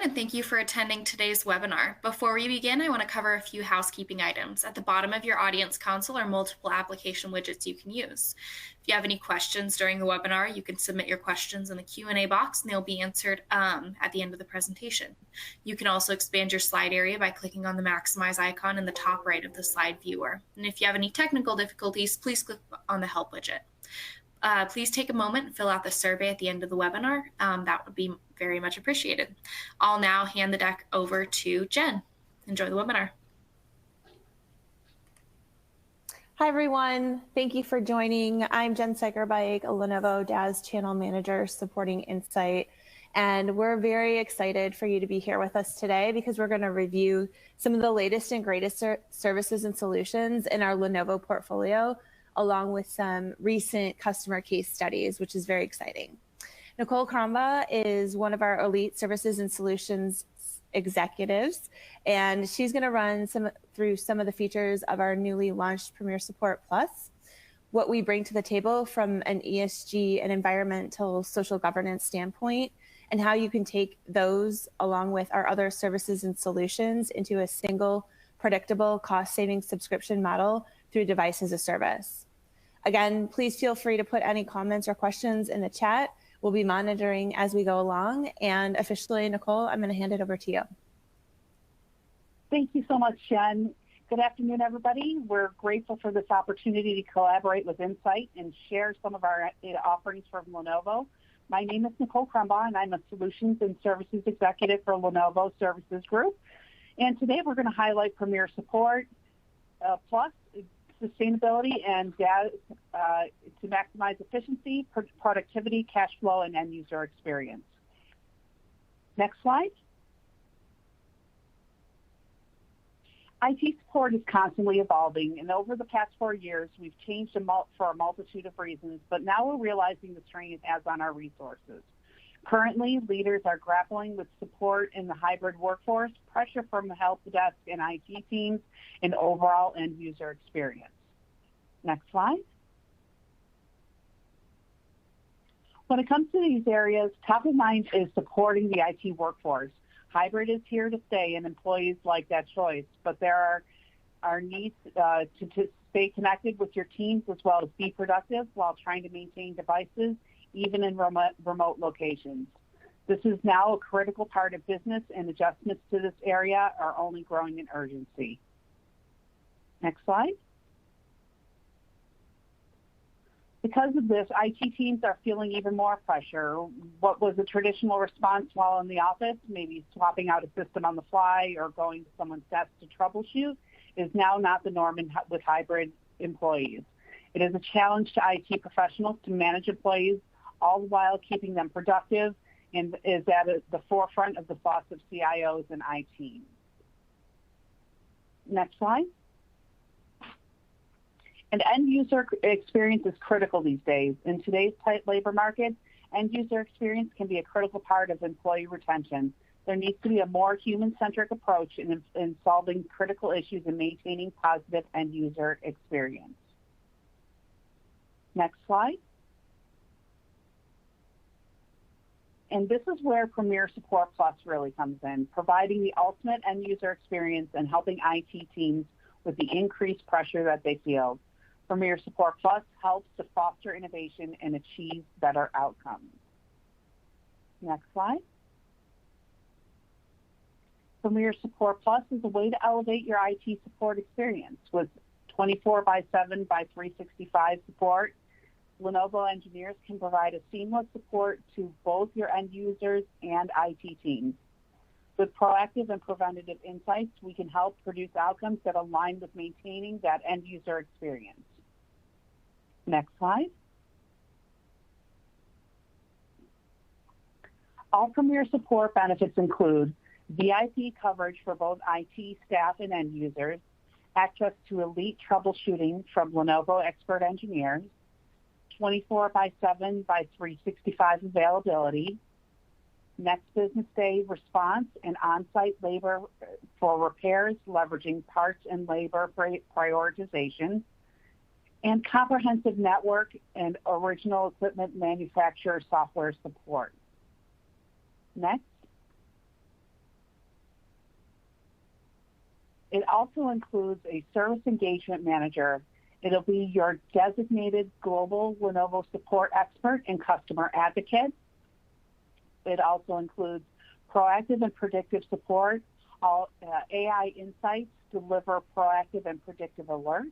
and thank you for attending today's webinar. Before we begin, I want to cover a few housekeeping items. At the bottom of your audience console are multiple application widgets you can use. If you have any questions during the webinar, you can submit your questions in the Q&A box and they'll be answered at the end of the presentation. You can also expand your slide area by clicking on the maximize icon in the top right of the slide viewer. And if you have any technical difficulties, please click on the help widget. Please take a moment and fill out the survey at the end of the webinar. That would be very much appreciated. I'll now hand the deck over to Jen. Enjoy the webinar. Hi, everyone. Thank you for joining. I'm Jen Segerbeik, a Lenovo DaaS channel manager supporting Insight. And we're very excited for you to be here with us today because we're going to review some of the latest and greatest services and solutions in our Lenovo portfolio, along with some recent customer case studies, which is very exciting. Nicole Cramba is one of our elite services and solutions executives, and she's going to run through some of the features of our newly launched Premier Support Plus, what we bring to the table from an ESG and environmental social governance standpoint, and how you can take those along with our other services and solutions into a single, predictable, cost-saving subscription model through Device as a Service. Again, please feel free to put any comments or questions in the chat. We'll be monitoring as we go along. And officially, Nicole, I'm going to hand it over to you. Thank you so much, Jen. Good afternoon, everybody. We're grateful for this opportunity to collaborate with Insight and share some of our offerings from Lenovo. My name is Nicole Crumbaugh, and I'm a Solutions and Services Executive for Lenovo Services Group. And today we're going to highlight Premier Support Plus, sustainability, and DaaS to maximize efficiency, productivity, cash flow, and end-user experience. Next slide. IT support is constantly evolving, and over the past 4 years, we've changed for a multitude of reasons, but now we're realizing the strain it has on our resources. Currently, leaders are grappling with support in the hybrid workforce, pressure from the help desk and IT teams, and overall end-user experience. Next slide. When it comes to these areas, top of mind is supporting the IT workforce. Hybrid is here to stay, and employees like that choice, but there are needs to stay connected with your teams as well as be productive while trying to maintain devices, even in remote locations. This is now a critical part of business, and adjustments to this area are only growing in urgency. Next slide. Because of this, IT teams are feeling even more pressure. What was a traditional response while in the office, maybe swapping out a system on the fly or going to someone's desk to troubleshoot, is now not the norm with hybrid employees. It is a challenge to IT professionals to manage employees, all the while keeping them productive, and is at the forefront of the thoughts of CIOs and IT. Next slide. And end-user experience is critical these days. In today's tight labor market, end-user experience can be a critical part of employee retention. There needs to be a more human-centric approach in solving critical issues and maintaining positive end-user experience. Next slide. And this is where Premier Support Plus really comes in, providing the ultimate end-user experience and helping IT teams with the increased pressure that they feel. Premier Support Plus helps to foster innovation and achieve better outcomes. Next slide. Premier Support Plus is a way to elevate your IT support experience with 24/7 by 365 support. Lenovo engineers can provide a seamless support to both your end users and IT teams. With proactive and preventative insights, we can help produce outcomes that align with maintaining that end user experience. Next slide. All Premier Support benefits include VIP coverage for both IT staff and end users, access to elite troubleshooting from Lenovo expert engineers, 24/7 by 365 availability, next business day response and on-site labor for repairs, leveraging parts and labor prioritization, and comprehensive network and original equipment manufacturer software support. Next. It also includes a service engagement manager. It'll be your designated global Lenovo support expert and customer advocate. It also includes proactive and predictive support, all AI insights, deliver proactive and predictive alerts.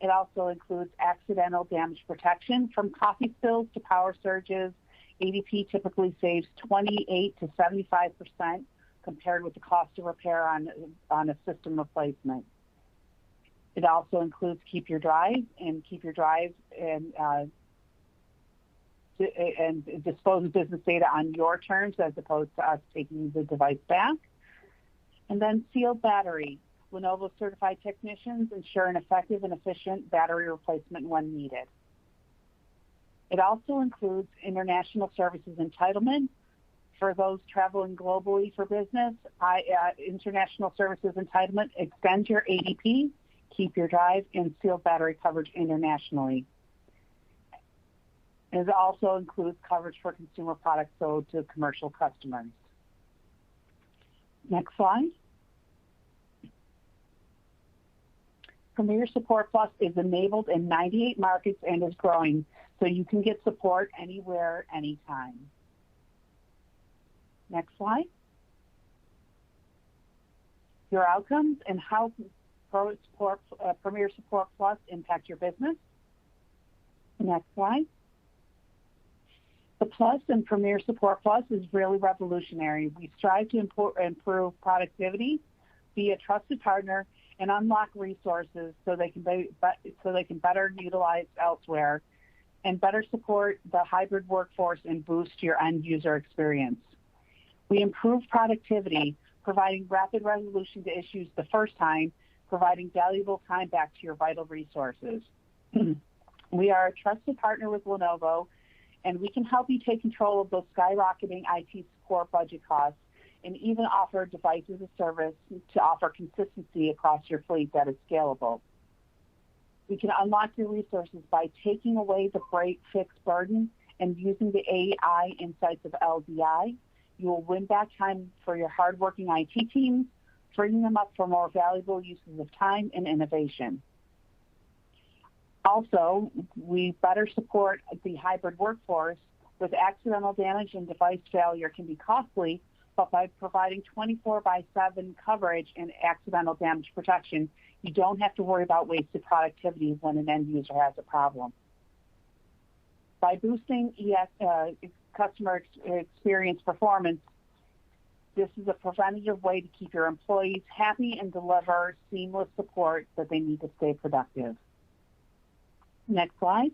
It also includes accidental damage protection. From coffee spills to power surges, ADP typically saves 28 to 75% compared with the cost of repair on a system replacement. It also includes keep your drive and dispose of business data on your terms as opposed to us taking the device back. And then sealed battery. Lenovo certified technicians ensure an effective and efficient battery replacement when needed. It also includes international services entitlement. For those traveling globally for business, international services entitlement extends your ADP, keep your drive, and sealed battery coverage internationally. It also includes coverage for consumer products sold to commercial customers. Next slide. Premier Support Plus is enabled in 98 markets and is growing, so you can get support anywhere, anytime. Next slide. Your outcomes and how Premier Support Plus impact your business. Next slide. The Plus in Premier Support Plus is really revolutionary. We strive to improve productivity, be a trusted partner, and unlock resources so they can better utilize elsewhere and better support the hybrid workforce and boost your end user experience. We improve productivity, providing rapid resolution to issues the first time, providing valuable time back to your vital resources. We are a trusted partner with Lenovo, and we can help you take control of those skyrocketing IT support budget costs and even offer device as a service to offer consistency across your fleet that is scalable. We can unlock your resources by taking away the break-fix burden and using the AI insights of LDI. You will win back time for your hardworking IT teams, freeing them up for more valuable uses of time and innovation. Also, we better support the hybrid workforce. With accidental damage and device failure can be costly, but by providing 24/7 coverage and accidental damage protection, you don't have to worry about wasted productivity when an end user has a problem. By boosting customer experience performance, this is a preventative way to keep your employees happy and deliver seamless support that they need to stay productive. Next slide.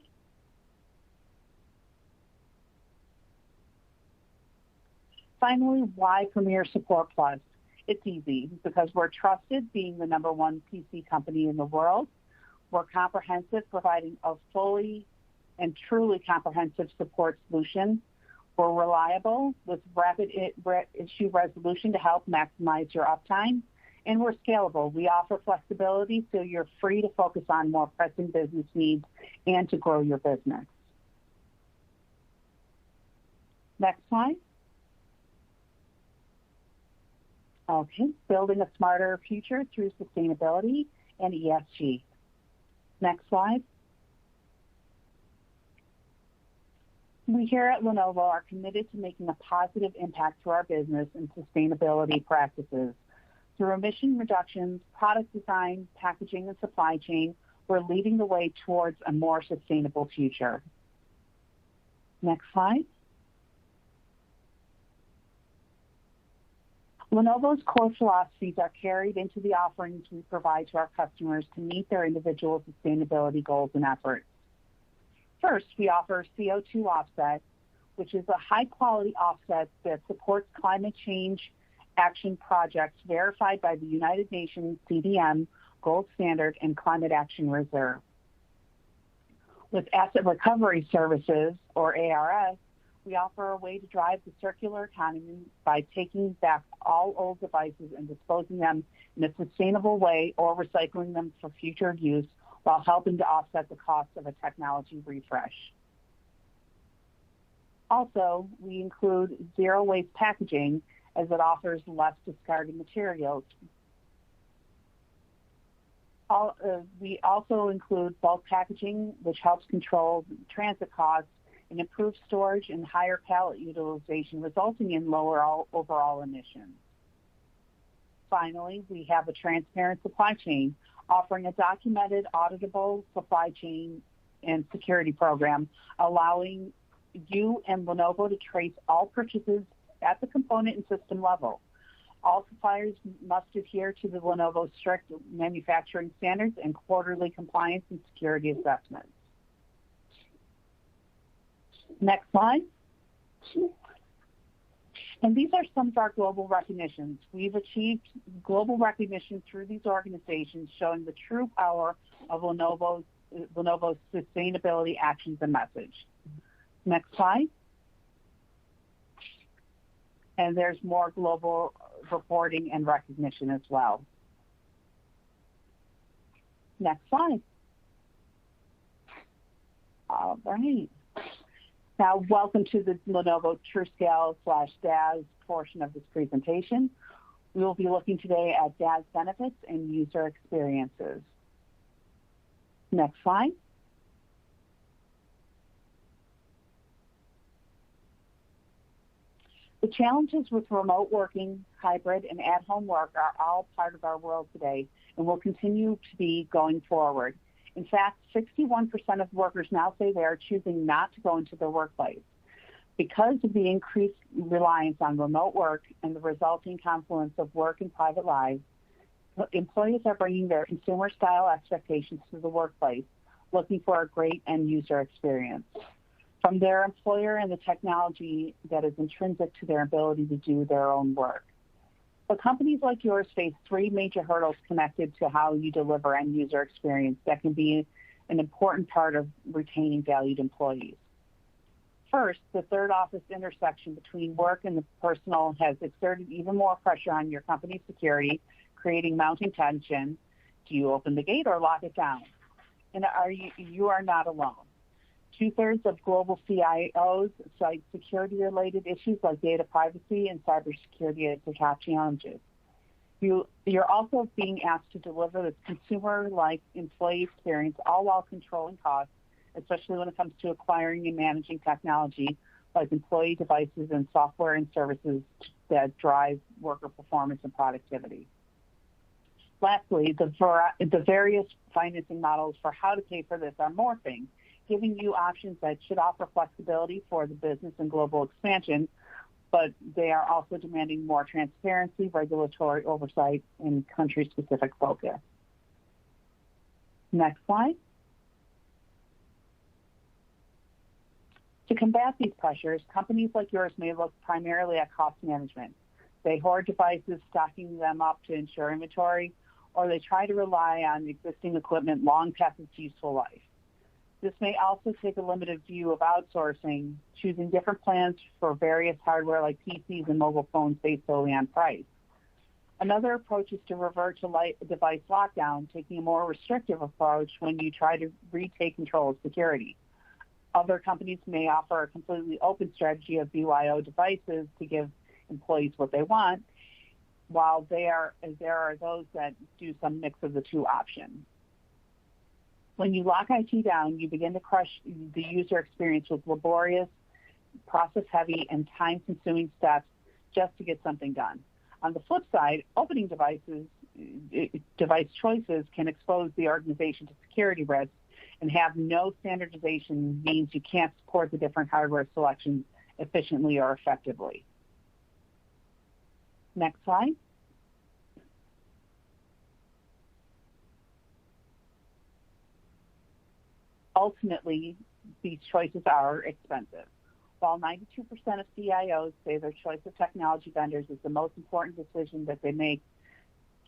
Finally, why Premier Support Plus? It's easy because we're trusted, being the #1 PC company in the world. We're comprehensive, providing a fully and truly comprehensive support solution. We're reliable with rapid issue resolution to help maximize your uptime. And we're scalable. We offer flexibility so you're free to focus on more pressing business needs and to grow your business. Next slide. Okay, building a smarter future through sustainability and ESG. Next slide. We here at Lenovo are committed to making a positive impact to our business and sustainability practices. Through emission reductions, product design, packaging, and supply chain, we're leading the way towards a more sustainable future. Next slide. Lenovo's core philosophies are carried into the offerings we provide to our customers to meet their individual sustainability goals and efforts. First, we offer CO2 offset, which is a high-quality offset that supports climate change action projects verified by the United Nations CDM, Gold Standard, and Climate Action Reserve. With Asset Recovery Services, or ARS, we offer a way to drive the circular economy by taking back all old devices and disposing them in a sustainable way or recycling them for future use while helping to offset the cost of a technology refresh. Also, we include zero waste packaging as it offers less discarded materials. We also include bulk packaging, which helps control transit costs and improve storage and higher pallet utilization, resulting in lower overall emissions. Finally, we have a transparent supply chain, offering a documented, auditable supply chain and security program, allowing you and Lenovo to trace all purchases at the component and system level. All suppliers must adhere to the Lenovo strict manufacturing standards and quarterly compliance and security assessments. Next slide. And these are some of our global recognitions. We've achieved global recognition through these organizations, showing the true power of Lenovo's sustainability actions and message. Next slide. And there's more global reporting and recognition as well. Next slide. All right. Now, welcome to the Lenovo TruScale /DaaS portion of this presentation. We will be looking today at DaaS benefits and user experiences. Next slide. The challenges with remote working, hybrid, and at-home work are all part of our world today and will continue to be going forward. In fact, 61% of workers now say they are choosing not to go into their workplace. Because of the increased reliance on remote work and the resulting confluence of work and private lives, employees are bringing their consumer-style expectations to the workplace, looking for a great end-user experience from their employer and the technology that is intrinsic to their ability to do their own work. But companies like yours face three major hurdles connected to how you deliver end-user experience that can be an important part of retaining valued employees. First, the third office intersection between work and the personal has exerted even more pressure on your company's security, creating mounting tension. Do you open the gate or lock it down? And you are not alone. 2/3 of global CIOs cite security-related issues like data privacy and cybersecurity as their top challenges. You're also being asked to deliver this consumer-like employee experience, all while controlling costs, especially when it comes to acquiring and managing technology like employee devices and software and services that drive worker performance and productivity. Lastly, the various financing models for how to pay for this are morphing, giving you options that should offer flexibility for the business and global expansion, but they are also demanding more transparency, regulatory oversight, and country-specific focus. Next slide. To combat these pressures, companies like yours may look primarily at cost management. They hoard devices, stocking them up to ensure inventory, or they try to rely on existing equipment long past its useful life. This may also take a limited view of outsourcing, choosing different plans for various hardware like PCs and mobile phones based solely on price. Another approach is to revert to device lockdown, taking a more restrictive approach when you try to retake control of security. Other companies may offer a completely open strategy of BYO devices to give employees what they want, while there are those that do some mix of the two options. When you lock IT down, you begin to crush the user experience with laborious, process-heavy, and time-consuming steps just to get something done. On the flip side, opening device choices can expose the organization to security risks, and have no standardization means you can't support the different hardware selections efficiently or effectively. Next slide. Ultimately, these choices are expensive. While 92% of CIOs say their choice of technology vendors is the most important decision that they make,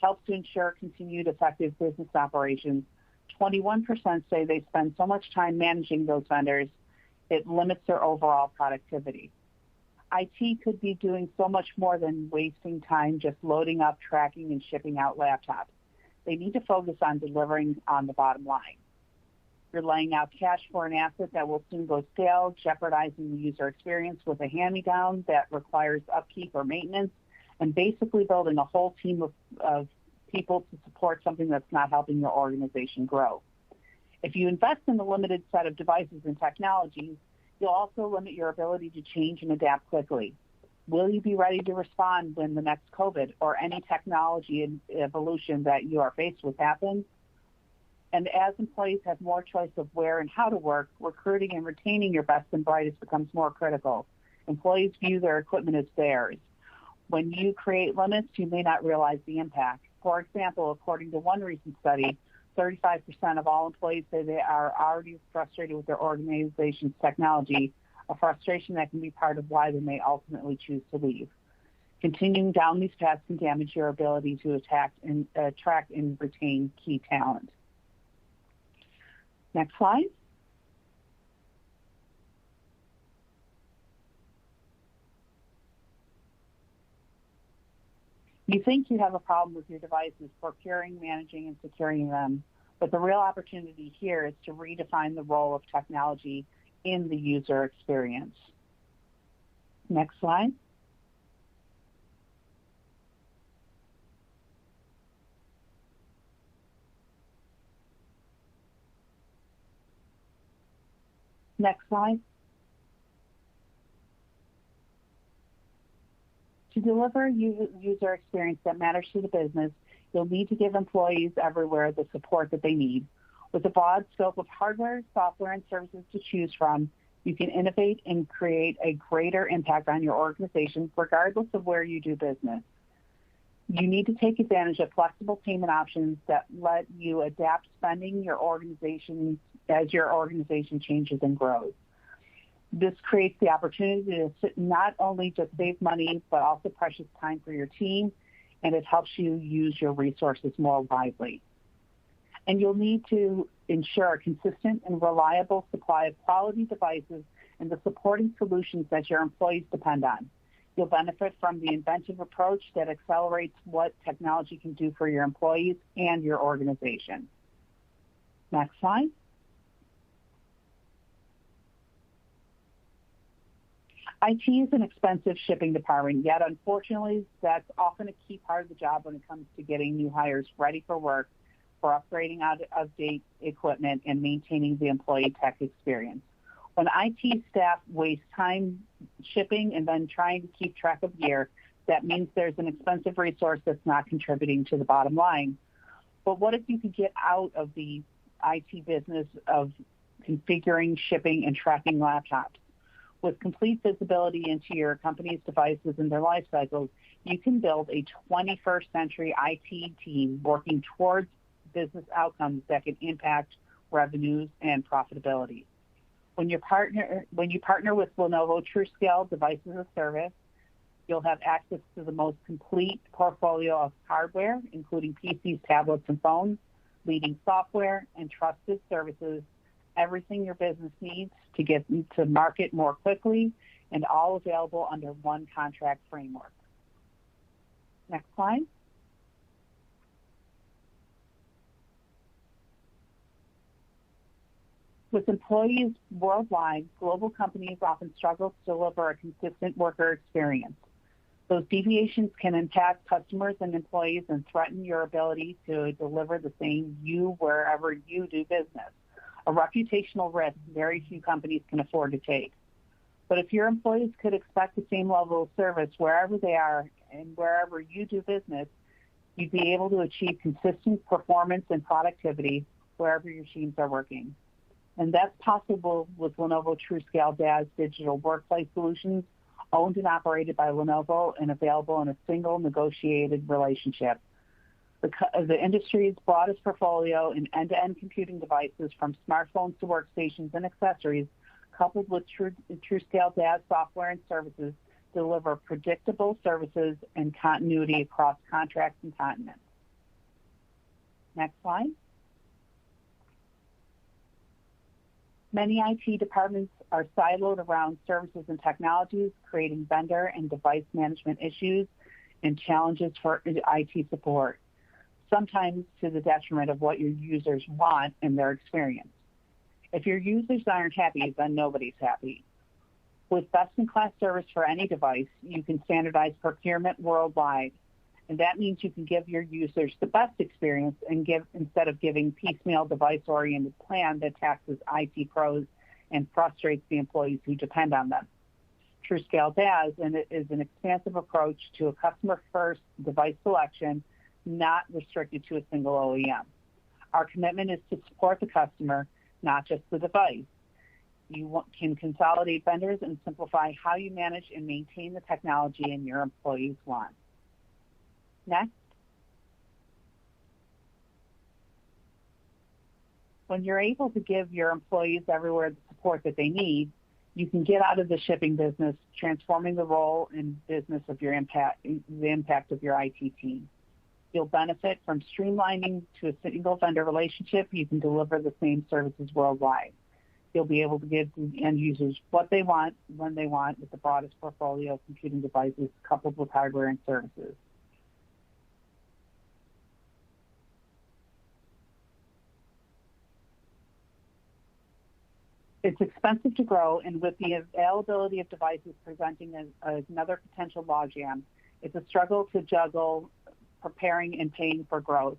helps to ensure continued effective business operations, 21% say they spend so much time managing those vendors, it limits their overall productivity. IT could be doing so much more than wasting time just loading up, tracking, and shipping out laptops. They need to focus on delivering on the bottom line. You're laying out cash for an asset that will soon go stale, jeopardizing the user experience with a hand-me-down that requires upkeep or maintenance, and basically building a whole team of people to support something that's not helping your organization grow. If you invest in a limited set of devices and technologies, you'll also limit your ability to change and adapt quickly. Will you be ready to respond when the next COVID or any technology evolution that you are faced with happens? And as employees have more choice of where and how to work, recruiting and retaining your best and brightest becomes more critical. Employees view their equipment as theirs. When you create limits, you may not realize the impact. For example, according to one recent study, 35% of all employees say they are already frustrated with their organization's technology, a frustration that can be part of why they may ultimately choose to leave. Continuing down these paths can damage your ability to attract and retain key talent. Next slide. You think you have a problem with your devices, procuring, managing, and securing them, but the real opportunity here is to redefine the role of technology in the user experience. Next slide. Next slide. To deliver a user experience that matters to the business, you'll need to give employees everywhere the support that they need. With a broad scope of hardware, software, and services to choose from, you can innovate and create a greater impact on your organization regardless of where you do business. You need to take advantage of flexible payment options that let you adapt spending your organization as your organization changes and grows. This creates the opportunity to not only just save money, but also precious time for your team, and it helps you use your resources more wisely. And you'll need to ensure a consistent and reliable supply of quality devices and the supporting solutions that your employees depend on. You'll benefit from the inventive approach that accelerates what technology can do for your employees and your organization. Next slide. IT is an expensive shipping department, yet unfortunately, that's often a key part of the job when it comes to getting new hires ready for work, for upgrading out-of-date equipment, and maintaining the employee tech experience. When IT staff waste time shipping and then trying to keep track of gear, that means there's an expensive resource that's not contributing to the bottom line. But what if you could get out of the IT business of configuring, shipping, and tracking laptops? With complete visibility into your company's devices and their life cycles, you can build a 21st century IT team working towards business outcomes that can impact revenues and profitability. When you partner with Lenovo TruScale Device as a Service, you'll have access to the most complete portfolio of hardware, including PCs, tablets, and phones, leading software, and trusted services, everything your business needs to get to market more quickly, and all available under one contract framework. Next slide. With employees worldwide, global companies often struggle to deliver a consistent worker experience. Those deviations can impact customers and employees and threaten your ability to deliver the same you wherever you do business, a reputational risk very few companies can afford to take. But if your employees could expect the same level of service wherever they are and wherever you do business, you'd be able to achieve consistent performance and productivity wherever your teams are working. And that's possible with Lenovo TruScale DaaS digital workplace solutions, owned and operated by Lenovo and available in a single negotiated relationship. The industry's broadest portfolio in end-to-end computing devices, from smartphones to workstations and accessories, coupled with TruScale DaaS software and services, deliver predictable services and continuity across contracts and continents. Next slide. Many IT departments are siloed around services and technologies, creating vendor and device management issues and challenges for IT support, sometimes to the detriment of what your users want and their experience. If your users aren't happy, then nobody's happy. With best-in-class service for any device, you can standardize procurement worldwide, And that means you can give your users the best experience instead of giving piecemeal device-oriented plan that taxes IT pros and frustrates the employees who depend on them. TruScale DaaS is an expansive approach to a customer-first device selection, not restricted to a single OEM. Our commitment is to support the customer, not just the device. You can consolidate vendors and simplify how you manage and maintain the technology and your employees want. Next. When you're able to give your employees everywhere the support that they need, you can get out of the shipping business, transforming the role and business of the impact of your IT team. You'll benefit from streamlining to a single vendor relationship. You can deliver the same services worldwide. You'll be able to give the end users what they want, when they want, with the broadest portfolio of computing devices coupled with hardware and services. It's expensive to grow, and with the availability of devices presenting another potential logjam, it's a struggle to juggle preparing and paying for growth.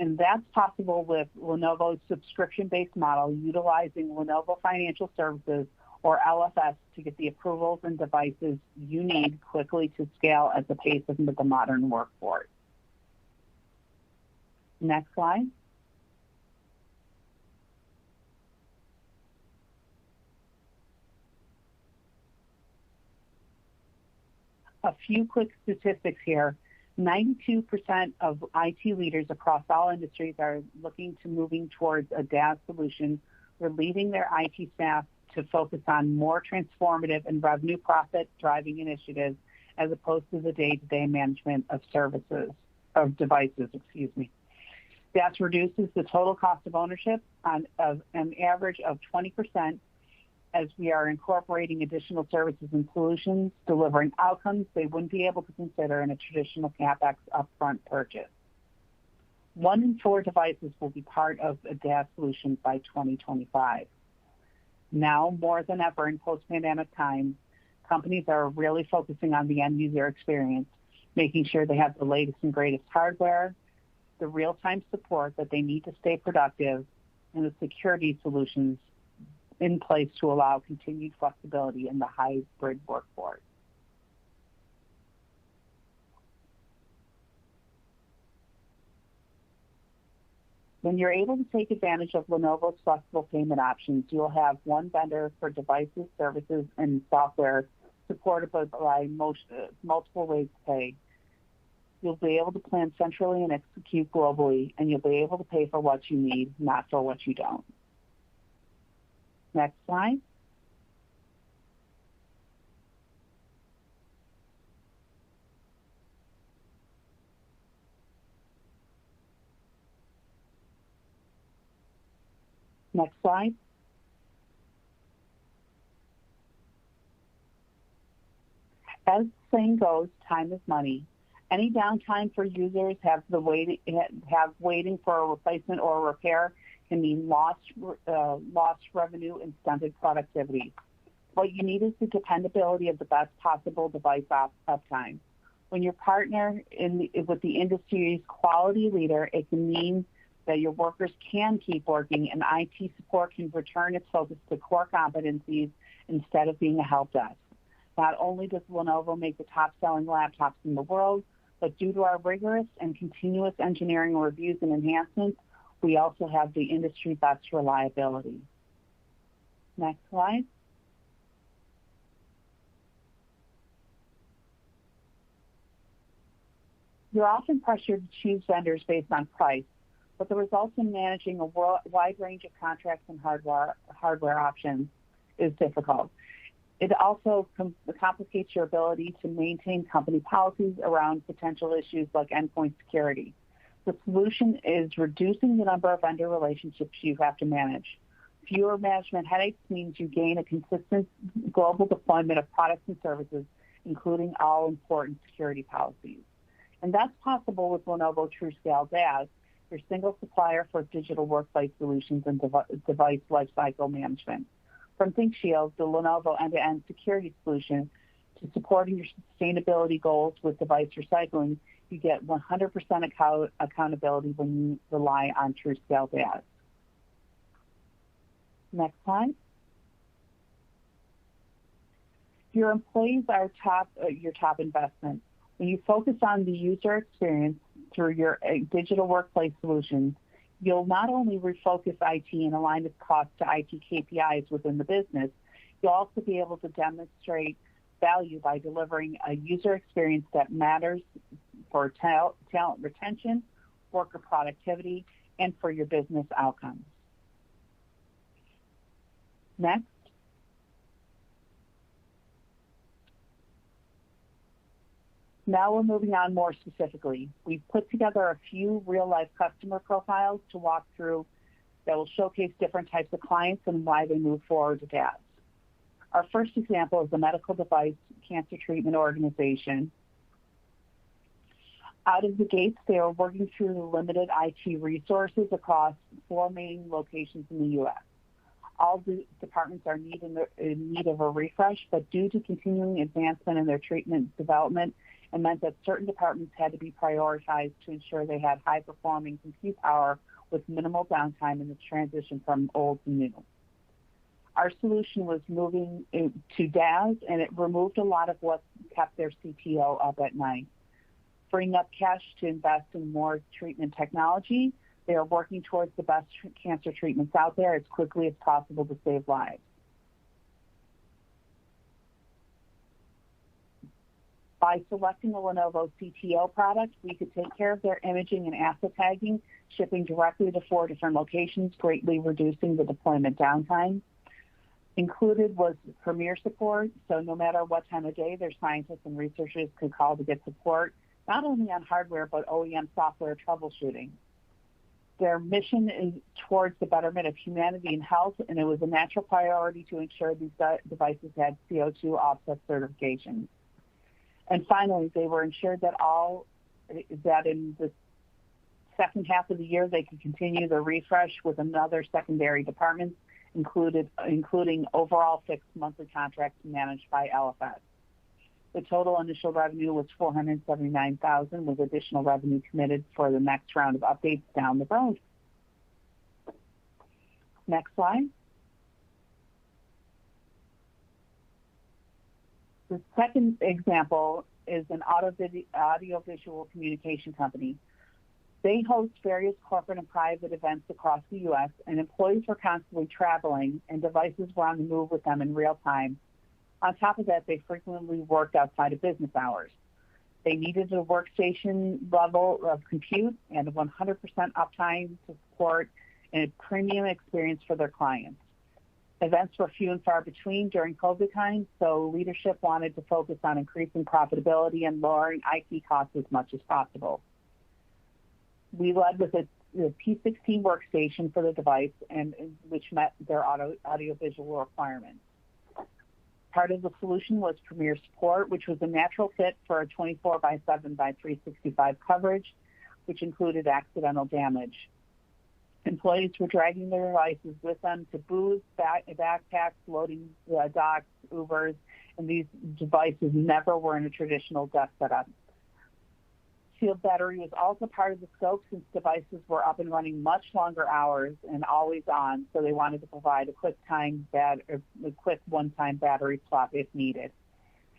And that's possible with Lenovo's subscription-based model, utilizing Lenovo Financial Services, or LFS, to get the approvals and devices you need quickly to scale at the pace of the modern workforce. Next slide. A few quick statistics here. 92% of IT leaders across all industries are looking to moving towards a DaaS solution, relieving their IT staff to focus on more transformative and revenue profit driving initiatives as opposed to the day-to-day management of devices. DaaS reduces the total cost of ownership of an average of 20%, as we are incorporating additional services and solutions, delivering outcomes they wouldn't be able to consider in a traditional CapEx upfront purchase. 1 in 4 devices will be part of a DaaS solution by 2025. Now, more than ever in post-pandemic times, companies are really focusing on the end user experience, making sure they have the latest and greatest hardware, the real-time support that they need to stay productive, and the security solutions in place to allow continued flexibility in the hybrid workforce. When you're able to take advantage of Lenovo's flexible payment options, you'll have one vendor for devices, services, and software supported by multiple ways to pay. You'll be able to plan centrally and execute globally, and you'll be able to pay for what you need, not for what you don't. Next slide. Next slide. As the saying goes, time is money. Any downtime for users waiting for a replacement or a repair can mean lost revenue and stunted productivity. What you need is the dependability of the best possible device uptime. When you partner with the industry's quality leader, it can mean that your workers can keep working and IT support can return its focus to core competencies instead of being a help desk. Not only does Lenovo make the top-selling laptops in the world, but due to our rigorous and continuous engineering reviews and enhancements, we also have the industry best reliability. Next slide. You're often pressured to choose vendors based on price, but the results in managing a wide range of contracts and hardware options is difficult. It also complicates your ability to maintain company policies around potential issues like endpoint security. The solution is reducing the number of vendor relationships you have to manage. Fewer management headaches means you gain a consistent global deployment of products and services, including all important security policies. And that's possible with Lenovo TruScale DaaS, your single supplier for digital workplace solutions and device lifecycle management. From ThinkShield, the Lenovo end-to-end security solution, to supporting your sustainability goals with device recycling, You get 100% accountability when you rely on TruScale DaaS. Next slide. Your employees are your top investment. When you focus on the user experience through your digital workplace solutions, you'll not only refocus IT and align its costs to IT KPIs within the business, you'll also be able to demonstrate value by delivering a user experience that matters for talent retention, worker productivity, and for your business outcomes. Next. Now we're moving on more specifically. We've put together a few real-life customer profiles to walk through that will showcase different types of clients and why they move forward to DaaS. Our first example is the medical device cancer treatment organization. Out of the gates, they are working through the limited IT resources across 4 main locations in the U.S. All the departments are in need of a refresh, but due to continuing advancement in their treatment development, it meant that certain departments had to be prioritized to ensure they had high-performing compute power with minimal downtime in the transition from old to new. Our solution was moving to DaaS, and it removed a lot of what kept their CTO up at night. Freeing up cash to invest in more treatment technology, they are working towards the best cancer treatments out there as quickly as possible to save lives. By selecting a Lenovo CTO product, we could take care of their imaging and asset tagging, shipping directly to 4 different locations, greatly reducing the deployment downtime. Included was Premier support, so no matter what time of day, their scientists and researchers could call to get support, not only on hardware, but OEM software troubleshooting. Their mission is towards the betterment of humanity and health, and it was a natural priority to ensure these devices had CO2 offset certifications. And finally, they were ensured that in the second half of the year, they could continue the refresh with another secondary departments, including overall fixed monthly contracts managed by LFS. The total initial revenue was $479,000, with additional revenue committed for the next round of updates down the road. Next slide. The second example is an audiovisual communication company. They host various corporate and private events across the U.S., and employees were constantly traveling, and devices were on the move with them in real time. On top of that, they frequently worked outside of business hours. They needed a workstation level of compute and 100% uptime to support a premium experience for their clients. Events were few and far between during COVID times, so leadership wanted to focus on increasing profitability and lowering IT costs as much as possible. We led with a P16 workstation for the device, which met their audiovisual requirements. Part of the solution was Premier Support, which was a natural fit for a 24/7/365 coverage, which included accidental damage. Employees were dragging their devices with them to booths, backpacks, loading docks, Ubers, and these devices never were in a traditional desk setup. Sealed battery was also part of the scope since devices were up and running much longer hours and always on, so they wanted to provide a quick one-time battery swap if needed.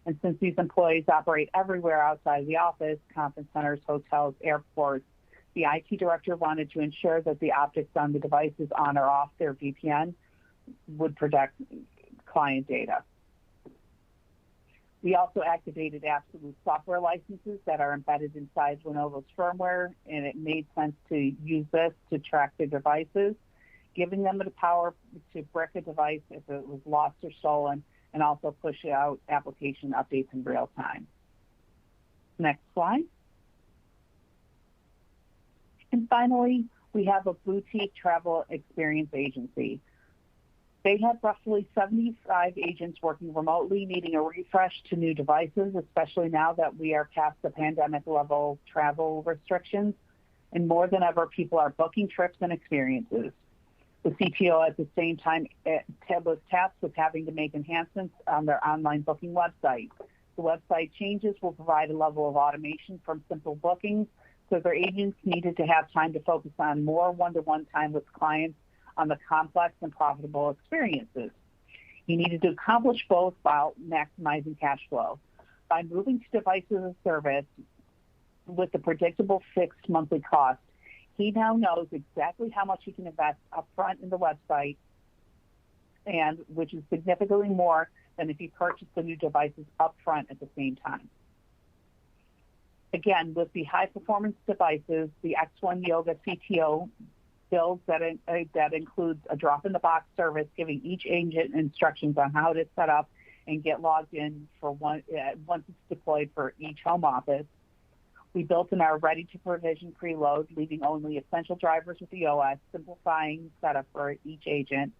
And since these employees operate everywhere outside the office, conference centers, hotels, airports, the IT director wanted to ensure that the optics on the devices on or off their VPN would protect client data. We also activated absolute software licenses that are embedded inside Lenovo's firmware, and it made sense to use this to track the devices, giving them the power to brick a device if it was lost or stolen, and also push out application updates in real time. Next slide. And finally, we have a boutique travel experience agency. They had roughly 75 agents working remotely, needing a refresh to new devices, especially now that we are past the pandemic-level travel restrictions. And more than ever, people are booking trips and experiences. The CTO at the same time was tasked with having to make enhancements on their online booking website. The website changes will provide a level of automation from simple bookings, so their agents needed to have time to focus on more one-to-one time with clients on the complex and profitable experiences. He needed to accomplish both while maximizing cash flow. By moving to device as a service with the predictable fixed monthly cost, he now knows exactly how much he can invest upfront in the website, and which is significantly more than if he purchased the new devices upfront at the same time. Again, with the high-performance devices, the X1 Yoga CTO builds that includes a drop-in-the-box service, giving each agent instructions on how to set up and get logged in for once it's deployed for each home office. We built in our ready-to-provision preload, leaving only essential drivers with the OS, simplifying setup for each agent.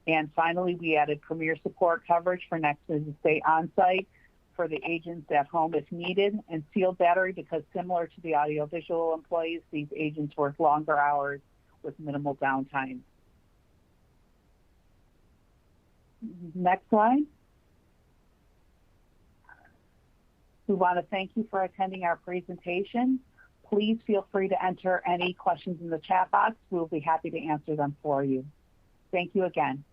And finally, we added premier support coverage for next business day on-site for the agents at home if needed, and sealed battery because similar to the audiovisual employees, these agents work longer hours with minimal downtime. Next slide. We want to thank you for attending our presentation. Please feel free to enter any questions in the chat box. We'll be happy to answer them for you. Thank you again.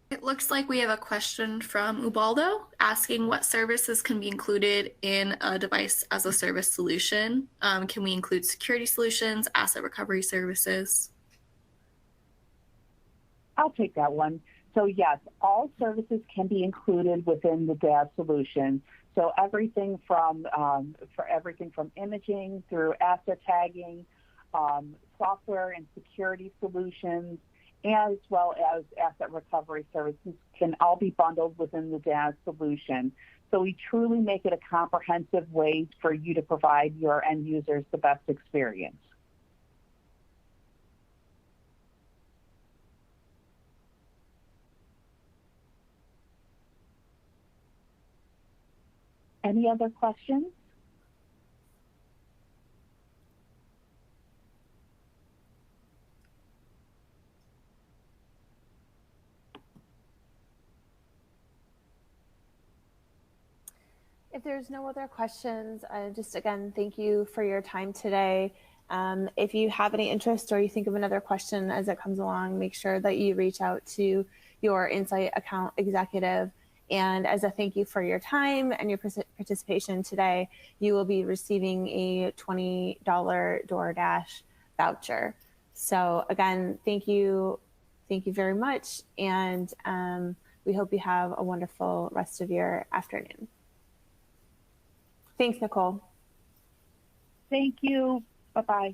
It looks like we have a question from Ubaldo asking what services can be included in a device as a service solution. Can we include security solutions, asset recovery services? I'll take that one. So yes, all services can be included within the DaaS solution. So everything from imaging through asset tagging, software and security solutions, as well as asset recovery services can all be bundled within the DaaS solution. So we truly make it a comprehensive way for you to provide your end users the best experience. Any other questions? If there's no other questions, just again, thank you for your time today. If you have any interest or you think of another question as it comes along, make sure that you reach out to your Insight account executive. And as a thank you for your time and your participation today, you will be receiving a $20 DoorDash voucher. So again, thank you very much. And we hope you have a wonderful rest of your afternoon. Thanks, Nicole. Thank you. Bye-bye.